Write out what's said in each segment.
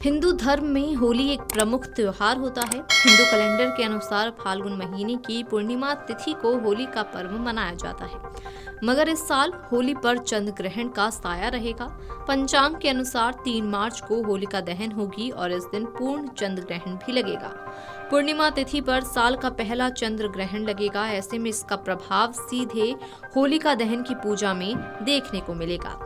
हिंदू धर्म में होली एक प्रमुख त्योहार होता है। हिंदू कैलेंडर के अनुसार फाल्गुन महीने की पूर्णिमा तिथि को होली का पर्व मनाया जाता है, मगर इस साल होली पर चंद्र ग्रहण का साया रहेगा। पंचांग के अनुसार 3 मार्च को होलिका दहन होगी और इस दिन पूर्ण चंद्र ग्रहण भी लगेगा। पूर्णिमा तिथि पर साल का पहला चंद्र ग्रहण लगेगा। ऐसे में इसका प्रभाव सीधे होलिका दहन की पूजा में देखने को मिलेगा।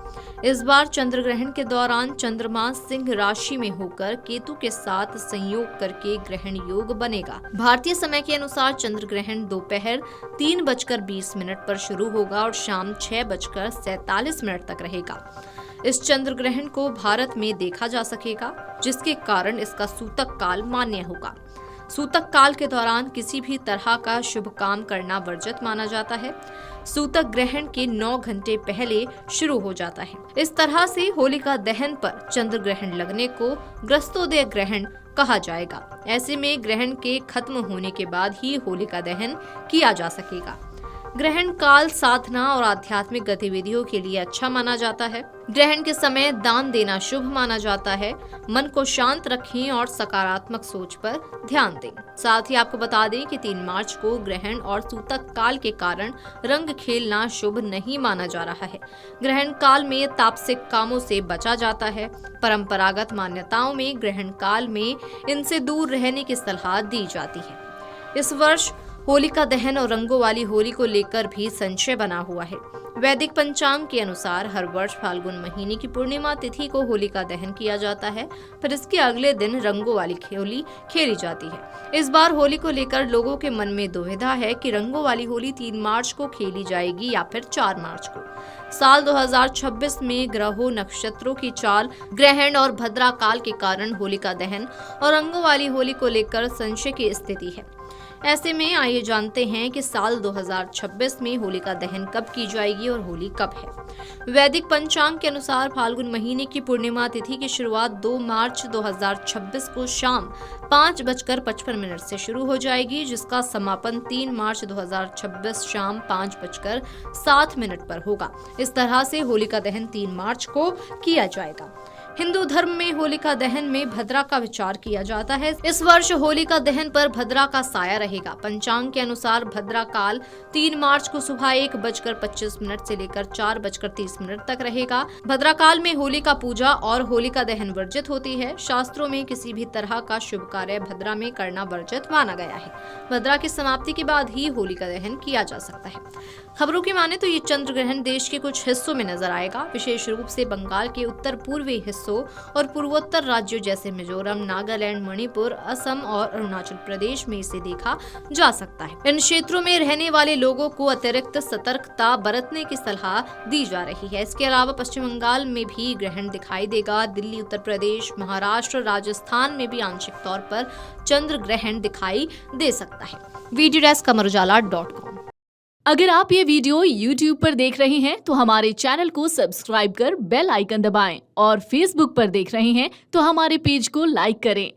इस बार चंद्र ग्रहण के दौरान चंद्रमा सिंह राशि में होकर केतु के साथ संयोग करके ग्रहण योग बनेगा। भारतीय समय के अनुसार चंद्र ग्रहण दोपहर 3:20 पर शुरू होगा और शाम 6:47 तक रहेगा। इस चंद्र ग्रहण को भारत में देखा जा सकेगा, जिसके कारण इसका सूतक काल मान्य होगा। सूतक काल के दौरान किसी भी तरह का शुभ काम करना वर्जित माना जाता है। सूतक ग्रहण के 9 घंटे पहले शुरू हो जाता है। इस तरह से होलिका दहन पर चंद्र ग्रहण लगने को ग्रस्तोदय ग्रहण कहा जाएगा। ऐसे में ग्रहण के खत्म होने के बाद ही होलिका दहन किया जा सकेगा। ग्रहण काल साधना और आध्यात्मिक गतिविधियों के लिए अच्छा माना जाता है। ग्रहण के समय दान देना शुभ माना जाता है। मन को शांत रखें और सकारात्मक सोच पर ध्यान दें। साथ ही आपको बता दें कि 3 मार्च को ग्रहण और सूतक काल के कारण रंग खेलना शुभ नहीं माना जा रहा है। ग्रहण काल में तापसिक कामों से बचा जाता है। परंपरागत मान्यताओं में ग्रहण काल में इनसे दूर रहने की सलाह दी जाती है। इस वर्ष होलिका दहन और रंगों वाली होली को लेकर भी संशय बना हुआ है। वैदिक पंचांग के अनुसार हर वर्ष फाल्गुन महीने की पूर्णिमा तिथि को होलिका दहन किया जाता है, फिर इसके अगले दिन रंगों वाली होली खेली जाती है। इस बार होली को लेकर लोगों के मन में दुविधा है कि रंगों वाली होली 3 मार्च को खेली जाएगी या फिर 4 मार्च को। साल 2026 में ग्रहों, नक्षत्रों की चाल, ग्रहण और भद्रा काल के कारण होलिका दहन और रंगों वाली होली को लेकर संशय की स्थिति है। ऐसे में आइए जानते हैं कि साल 2026 में होलिका दहन कब की जाएगी और होली कब है। वैदिक पंचांग के अनुसार फाल्गुन महीने की पूर्णिमा तिथि की शुरुआत 2 मार्च 2026 को शाम 5:55 से शुरू हो जाएगी, जिसका समापन 3 मार्च 2026 शाम 5:07 पर होगा। इस तरह से होलिका दहन 3 मार्च को किया जाएगा। हिंदू धर्म में होलिका दहन में भद्रा का विचार किया जाता है। इस वर्ष होलिका दहन पर भद्रा का साया रहेगा। पंचांग के अनुसार भद्रा काल 3 मार्च को सुबह 1:25 से लेकर 4:30 तक रहेगा। भद्रा काल में होलिका पूजा और होलिका दहन वर्जित होती है। शास्त्रों में किसी भी तरह का शुभ कार्य भद्रा में करना वर्जित माना गया है। भद्रा की समाप्ति के बाद ही होलिका दहन किया जा सकता है। खबरों की माने तो ये चंद्र ग्रहण देश के कुछ हिस्सों में नजर आएगा, विशेष रूप से बंगाल के उत्तर पूर्वी हिस्सों और पूर्वोत्तर राज्यों जैसे मिजोरम, नागालैंड, मणिपुर, असम और अरुणाचल प्रदेश में इसे देखा जा सकता है। इन क्षेत्रों में रहने वाले लोगों को अतिरिक्त सतर्कता बरतने की सलाह दी जा रही है। इसके अलावा पश्चिम बंगाल में भी ग्रहण दिखाई देगा। दिल्ली, उत्तर प्रदेश, महाराष्ट्र, राजस्थान में भी आंशिक तौर पर चंद्र ग्रहण दिखाई दे सकता है। Video desk amarujala.com। अगर आप ये वीडियो YouTube पर देख रहे हैं तो हमारे चैनल को सब्सक्राइब कर बेल आइकन दबाएं और Facebook पर देख रहे हैं तो हमारे पेज को लाइक करें।